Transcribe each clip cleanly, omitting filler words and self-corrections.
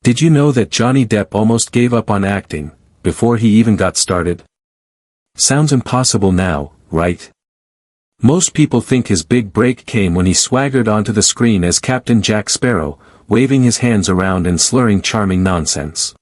Did you know that Johnny Depp almost gave up on acting, before he even got started? Sounds impossible now, right? Most people think his big break came when he swaggered onto the screen as Captain Jack Sparrow, waving his hands around and slurring charming nonsense.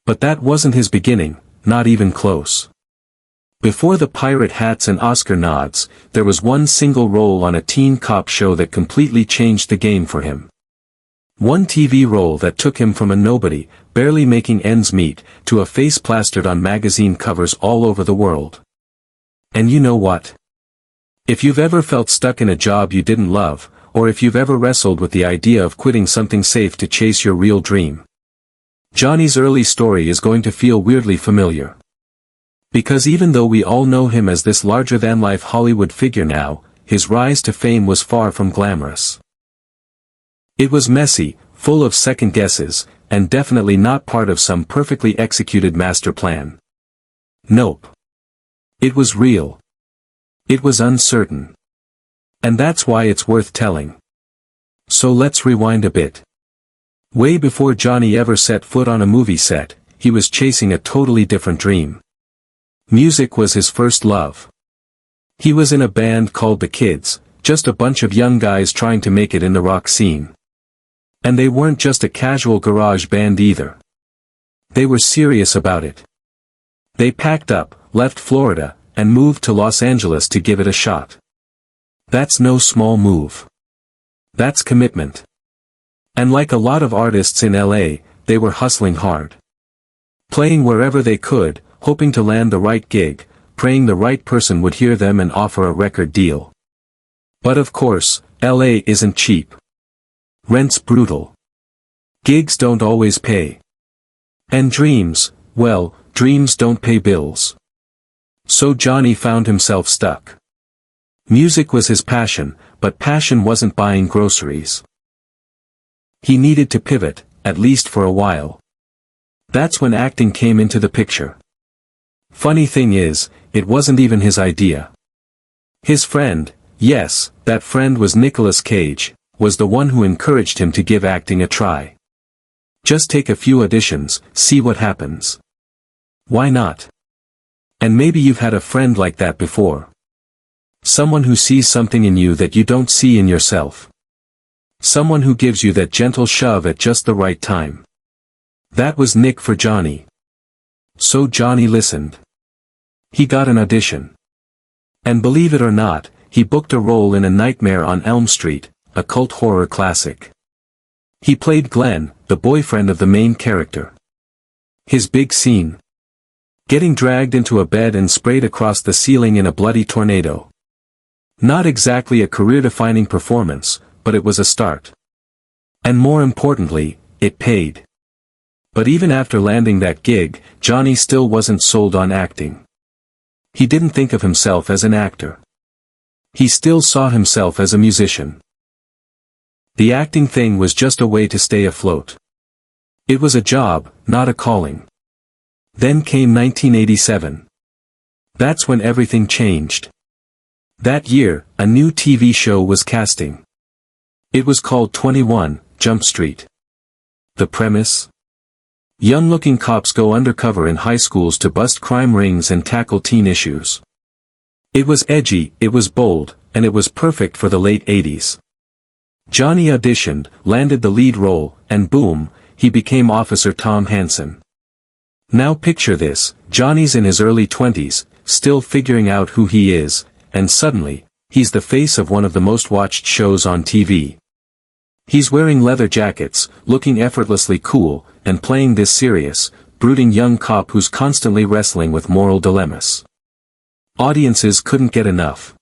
But that wasn't his beginning, not even close. Before the pirate hats and Oscar nods, there was one single role on a teen cop show that completely changed the game for him. One TV role that took him from a nobody, barely making ends meet, to a face plastered on magazine covers all over the world. And you know what? If you've ever felt stuck in a job you didn't love, or if you've ever wrestled with the idea of quitting something safe to chase your real dream, Johnny's early story is going to feel weirdly familiar. Because even though we all know him as this larger-than-life Hollywood figure now, his rise to fame was far from glamorous. It was messy, full of second guesses, and definitely not part of some perfectly executed master plan. Nope. It was real. It was uncertain. And that's why it's worth telling. So let's rewind a bit. Way before Johnny ever set foot on a movie set, he was chasing a totally different dream. Music was his first love. He was in a band called The Kids, just a bunch of young guys trying to make it in the rock scene. And they weren't just a casual garage band either. They were serious about it. They packed up, left Florida, and moved to Los Angeles to give it a shot. That's no small move. That's commitment. And like a lot of artists in LA, they were hustling hard. Playing wherever they could, hoping to land the right gig, praying the right person would hear them and offer a record deal. But of course, LA isn't cheap. Rent's brutal. Gigs don't always pay. And dreams, well, dreams don't pay bills. So Johnny found himself stuck. Music was his passion, but passion wasn't buying groceries. He needed to pivot, at least for a while. That's when acting came into the picture. Funny thing is, it wasn't even his idea. His friend, yes, that friend was Nicolas Cage, was the one who encouraged him to give acting a try. Just take a few auditions, see what happens. Why not? And maybe you've had a friend like that before. Someone who sees something in you that you don't see in yourself. Someone who gives you that gentle shove at just the right time. That was Nick for Johnny. So Johnny listened. He got an audition. And believe it or not, he booked a role in A Nightmare on Elm Street, a cult horror classic. He played Glenn, the boyfriend of the main character. His big scene. Getting dragged into a bed and sprayed across the ceiling in a bloody tornado. Not exactly a career-defining performance, but it was a start. And more importantly, it paid. But even after landing that gig, Johnny still wasn't sold on acting. He didn't think of himself as an actor. He still saw himself as a musician. The acting thing was just a way to stay afloat. It was a job, not a calling. Then came 1987. That's when everything changed. That year, a new TV show was casting. It was called 21 Jump Street. The premise? Young-looking cops go undercover in high schools to bust crime rings and tackle teen issues. It was edgy, it was bold, and it was perfect for the late 80s. Johnny auditioned, landed the lead role, and boom, he became Officer Tom Hansen. Now picture this, Johnny's in his early 20s, still figuring out who he is, and suddenly, he's the face of one of the most watched shows on TV. He's wearing leather jackets, looking effortlessly cool, and playing this serious, brooding young cop who's constantly wrestling with moral dilemmas. Audiences couldn't get enough.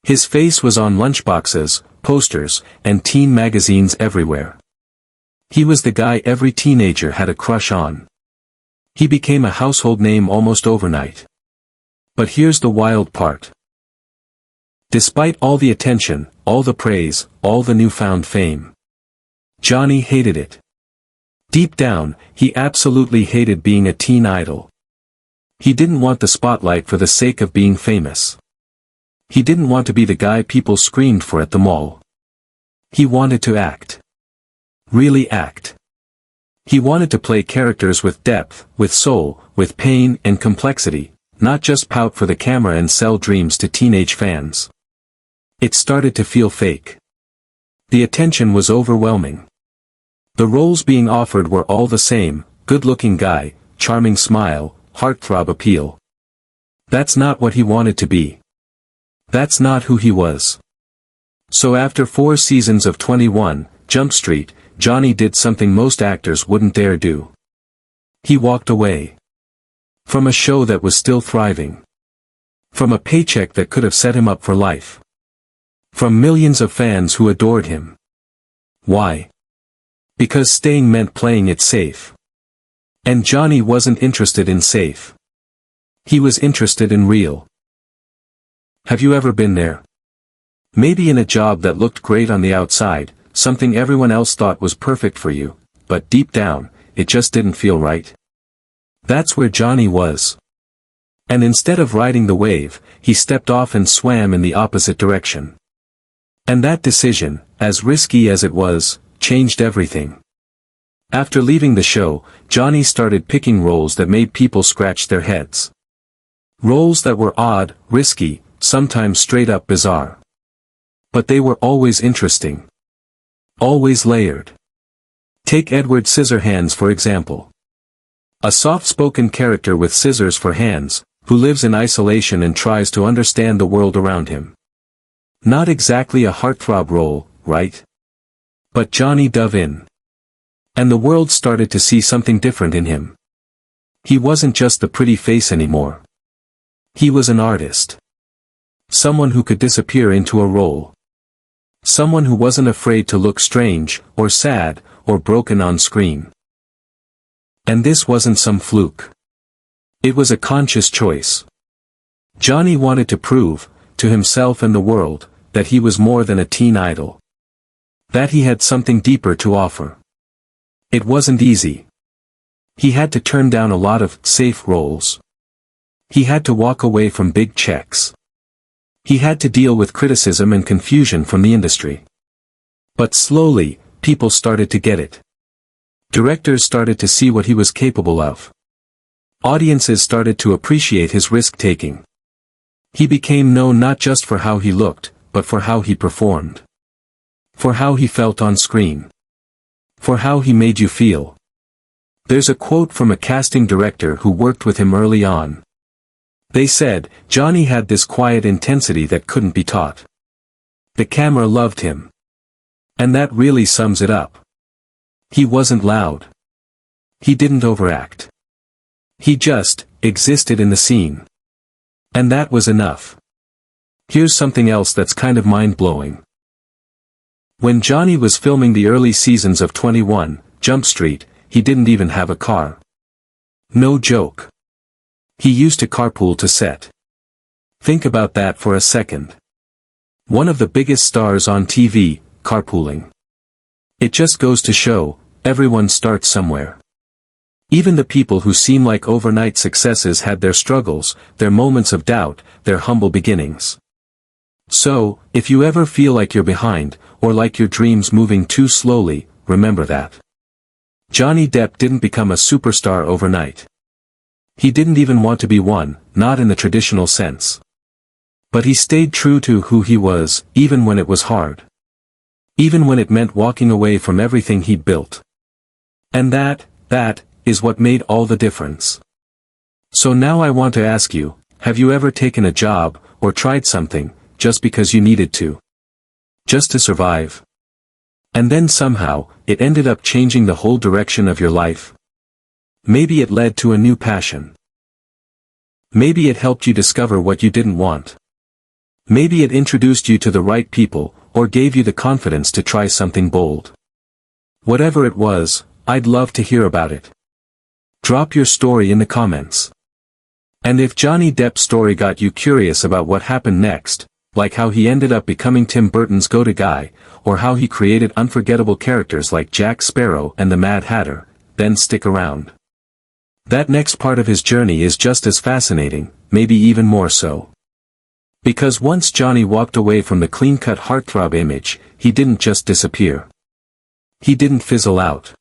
His face was on lunchboxes, posters, and teen magazines everywhere. He was the guy every teenager had a crush on. He became a household name almost overnight. But here's the wild part. Despite all the attention, all the praise, all the newfound fame, Johnny hated it. Deep down, he absolutely hated being a teen idol. He didn't want the spotlight for the sake of being famous. He didn't want to be the guy people screamed for at the mall. He wanted to act. Really act. He wanted to play characters with depth, with soul, with pain and complexity, not just pout for the camera and sell dreams to teenage fans. It started to feel fake. The attention was overwhelming. The roles being offered were all the same: good-looking guy, charming smile, heartthrob appeal. That's not what he wanted to be. That's not who he was. So after 4 seasons of 21 Jump Street, Johnny did something most actors wouldn't dare do. He walked away. From a show that was still thriving. From a paycheck that could have set him up for life. From millions of fans who adored him. Why? Because staying meant playing it safe. And Johnny wasn't interested in safe. He was interested in real. Have you ever been there? Maybe in a job that looked great on the outside, something everyone else thought was perfect for you, but deep down, it just didn't feel right. That's where Johnny was. And instead of riding the wave, he stepped off and swam in the opposite direction. And that decision, as risky as it was, changed everything. After leaving the show, Johnny started picking roles that made people scratch their heads. Roles that were odd, risky, sometimes straight up bizarre. But they were always interesting. Always layered. Take Edward Scissorhands for example. A soft-spoken character with scissors for hands, who lives in isolation and tries to understand the world around him. Not exactly a heartthrob role, right? But Johnny dove in. And the world started to see something different in him. He wasn't just the pretty face anymore. He was an artist. Someone who could disappear into a role. Someone who wasn't afraid to look strange, or sad, or broken on screen. And this wasn't some fluke. It was a conscious choice. Johnny wanted to prove, to himself and the world, that he was more than a teen idol. That he had something deeper to offer. It wasn't easy. He had to turn down a lot of safe roles. He had to walk away from big checks. He had to deal with criticism and confusion from the industry. But slowly, people started to get it. Directors started to see what he was capable of. Audiences started to appreciate his risk-taking. He became known not just for how he looked, but for how he performed. For how he felt on screen. For how he made you feel. There's a quote from a casting director who worked with him early on. They said, Johnny had this quiet intensity that couldn't be taught. The camera loved him. And that really sums it up. He wasn't loud. He didn't overact. He just existed in the scene. And that was enough. Here's something else that's kind of mind-blowing. When Johnny was filming the early seasons of 21 Jump Street, he didn't even have a car. No joke. He used to carpool to set. Think about that for a second. One of the biggest stars on TV, carpooling. It just goes to show, everyone starts somewhere. Even the people who seem like overnight successes had their struggles, their moments of doubt, their humble beginnings. So, if you ever feel like you're behind, or like your dreams moving too slowly, remember that. Johnny Depp didn't become a superstar overnight. He didn't even want to be one, not in the traditional sense. But he stayed true to who he was, even when it was hard. Even when it meant walking away from everything he'd built. And that is what made all the difference. So now I want to ask you, have you ever taken a job, or tried something, just because you needed to? Just to survive? And then somehow, it ended up changing the whole direction of your life? Maybe it led to a new passion. Maybe it helped you discover what you didn't want. Maybe it introduced you to the right people, or gave you the confidence to try something bold. Whatever it was, I'd love to hear about it. Drop your story in the comments. And if Johnny Depp's story got you curious about what happened next, like how he ended up becoming Tim Burton's go-to guy, or how he created unforgettable characters like Jack Sparrow and the Mad Hatter, then stick around. That next part of his journey is just as fascinating, maybe even more so. Because once Johnny walked away from the clean-cut heartthrob image, he didn't just disappear. He didn't fizzle out.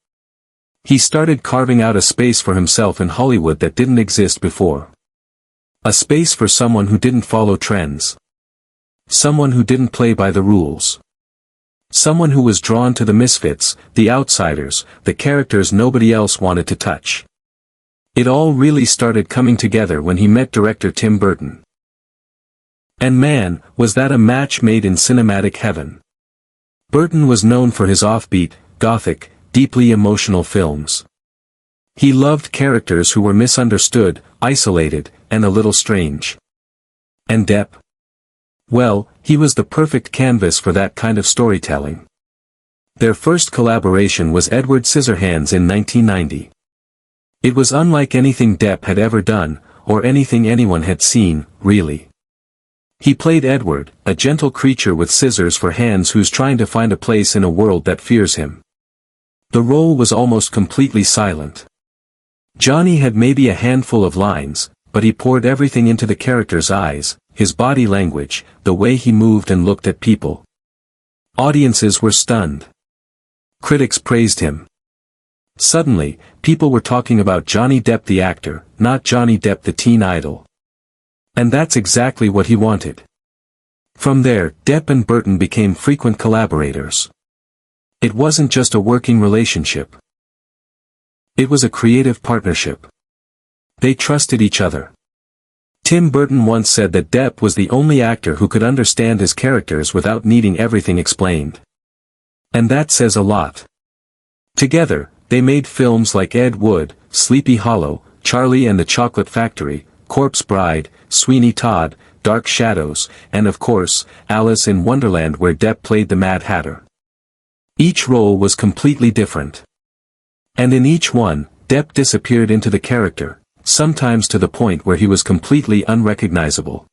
He started carving out a space for himself in Hollywood that didn't exist before. A space for someone who didn't follow trends. Someone who didn't play by the rules. Someone who was drawn to the misfits, the outsiders, the characters nobody else wanted to touch. It all really started coming together when he met director Tim Burton. And man, was that a match made in cinematic heaven. Burton was known for his offbeat, gothic, deeply emotional films. He loved characters who were misunderstood, isolated, and a little strange. And Depp? Well, he was the perfect canvas for that kind of storytelling. Their first collaboration was Edward Scissorhands in 1990. It was unlike anything Depp had ever done, or anything anyone had seen, really. He played Edward, a gentle creature with scissors for hands who's trying to find a place in a world that fears him. The role was almost completely silent. Johnny had maybe a handful of lines, but he poured everything into the character's eyes, his body language, the way he moved and looked at people. Audiences were stunned. Critics praised him. Suddenly, people were talking about Johnny Depp the actor, not Johnny Depp the teen idol. And that's exactly what he wanted. From there, Depp and Burton became frequent collaborators. It wasn't just a working relationship. It was a creative partnership. They trusted each other. Tim Burton once said that Depp was the only actor who could understand his characters without needing everything explained. And that says a lot. Together, they made films like Ed Wood, Sleepy Hollow, Charlie and the Chocolate Factory, Corpse Bride, Sweeney Todd, Dark Shadows, and of course, Alice in Wonderland where Depp played the Mad Hatter. Each role was completely different. And in each one, Depp disappeared into the character, sometimes to the point where he was completely unrecognizable.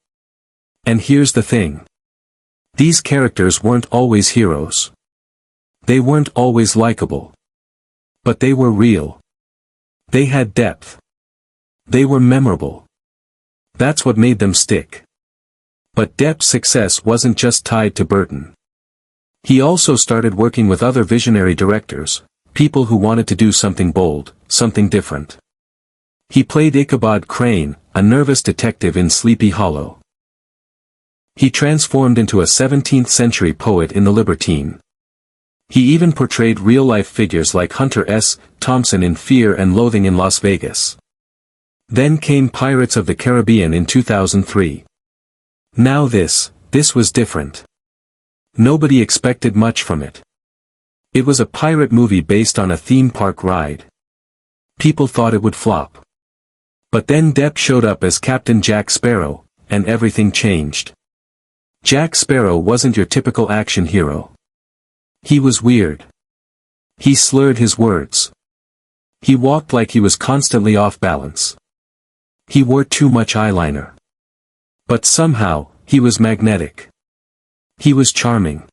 And here's the thing. These characters weren't always heroes. They weren't always likable. But they were real. They had depth. They were memorable. That's what made them stick. But Depp's success wasn't just tied to Burton. He also started working with other visionary directors, people who wanted to do something bold, something different. He played Ichabod Crane, a nervous detective in Sleepy Hollow. He transformed into a 17th-century poet in The Libertine. He even portrayed real-life figures like Hunter S. Thompson in Fear and Loathing in Las Vegas. Then came Pirates of the Caribbean in 2003. Now this was different. Nobody expected much from it. It was a pirate movie based on a theme park ride. People thought it would flop. But then Depp showed up as Captain Jack Sparrow, and everything changed. Jack Sparrow wasn't your typical action hero. He was weird. He slurred his words. He walked like he was constantly off balance. He wore too much eyeliner. But somehow, he was magnetic. He was charming.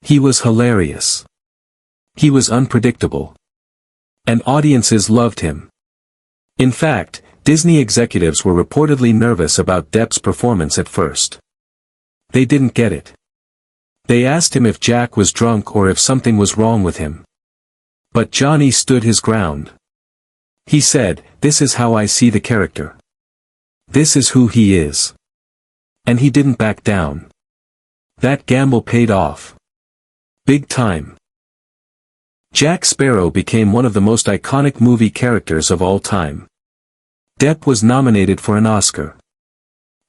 He was hilarious. He was unpredictable. And audiences loved him. In fact, Disney executives were reportedly nervous about Depp's performance at first. They didn't get it. They asked him if Jack was drunk or if something was wrong with him. But Johnny stood his ground. He said, "This is how I see the character. This is who he is." And he didn't back down. That gamble paid off. Big time. Jack Sparrow became one of the most iconic movie characters of all time. Depp was nominated for an Oscar.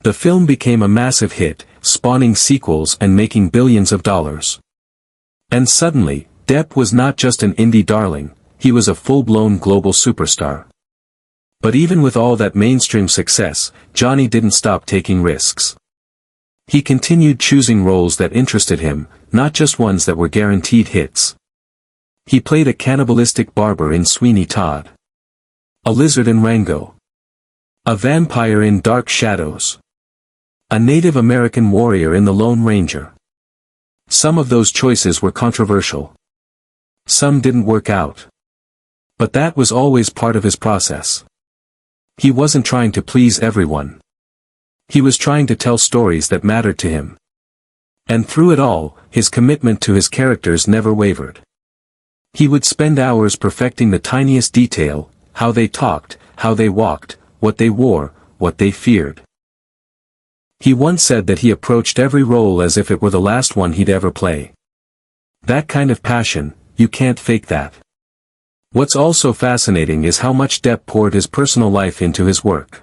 The film became a massive hit, spawning sequels and making billions of dollars. And suddenly, Depp was not just an indie darling, he was a full-blown global superstar. But even with all that mainstream success, Johnny didn't stop taking risks. He continued choosing roles that interested him, not just ones that were guaranteed hits. He played a cannibalistic barber in Sweeney Todd. A lizard in Rango. A vampire in Dark Shadows. A Native American warrior in The Lone Ranger. Some of those choices were controversial. Some didn't work out. But that was always part of his process. He wasn't trying to please everyone. He was trying to tell stories that mattered to him. And through it all, his commitment to his characters never wavered. He would spend hours perfecting the tiniest detail, how they talked, how they walked, what they wore, what they feared. He once said that he approached every role as if it were the last one he'd ever play. That kind of passion, you can't fake that. What's also fascinating is how much Depp poured his personal life into his work.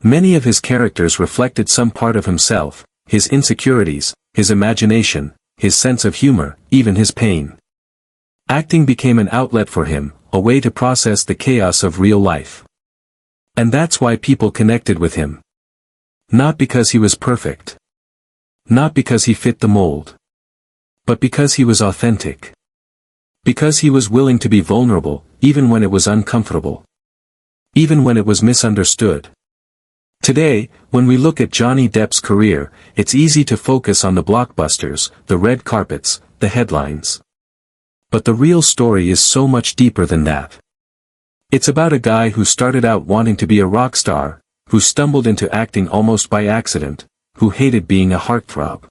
Many of his characters reflected some part of himself, his insecurities, his imagination, his sense of humor, even his pain. Acting became an outlet for him, a way to process the chaos of real life. And that's why people connected with him. Not because he was perfect. Not because he fit the mold. But because he was authentic. Because he was willing to be vulnerable, even when it was uncomfortable. Even when it was misunderstood. Today, when we look at Johnny Depp's career, it's easy to focus on the blockbusters, the red carpets, the headlines. But the real story is so much deeper than that. It's about a guy who started out wanting to be a rock star, who stumbled into acting almost by accident, who hated being a heartthrob.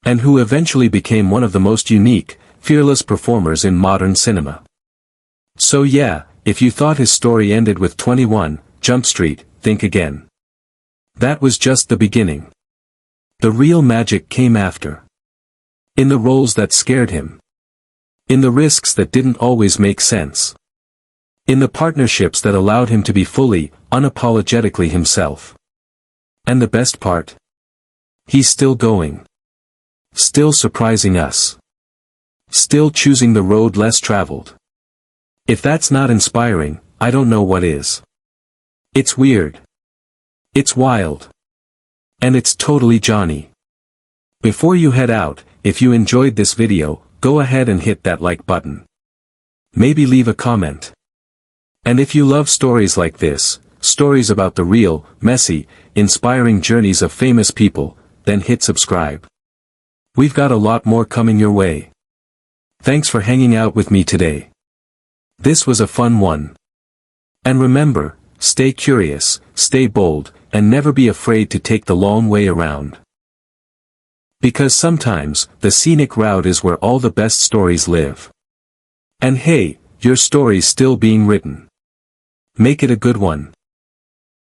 And who eventually became one of the most unique, fearless performers in modern cinema. So yeah, if you thought his story ended with 21 Jump Street, think again. That was just the beginning. The real magic came after. In the roles that scared him. In the risks that didn't always make sense. In the partnerships that allowed him to be fully, unapologetically himself. And the best part? He's still going. Still surprising us. Still choosing the road less traveled. If that's not inspiring, I don't know what is. It's weird. It's wild. And it's totally Johnny. Before you head out, if you enjoyed this video, go ahead and hit that like button. Maybe leave a comment. And if you love stories like this, stories about the real, messy, inspiring journeys of famous people, then hit subscribe. We've got a lot more coming your way. Thanks for hanging out with me today. This was a fun one. And remember, stay curious, stay bold, and never be afraid to take the long way around. Because sometimes, the scenic route is where all the best stories live. And hey, your story's still being written. Make it a good one.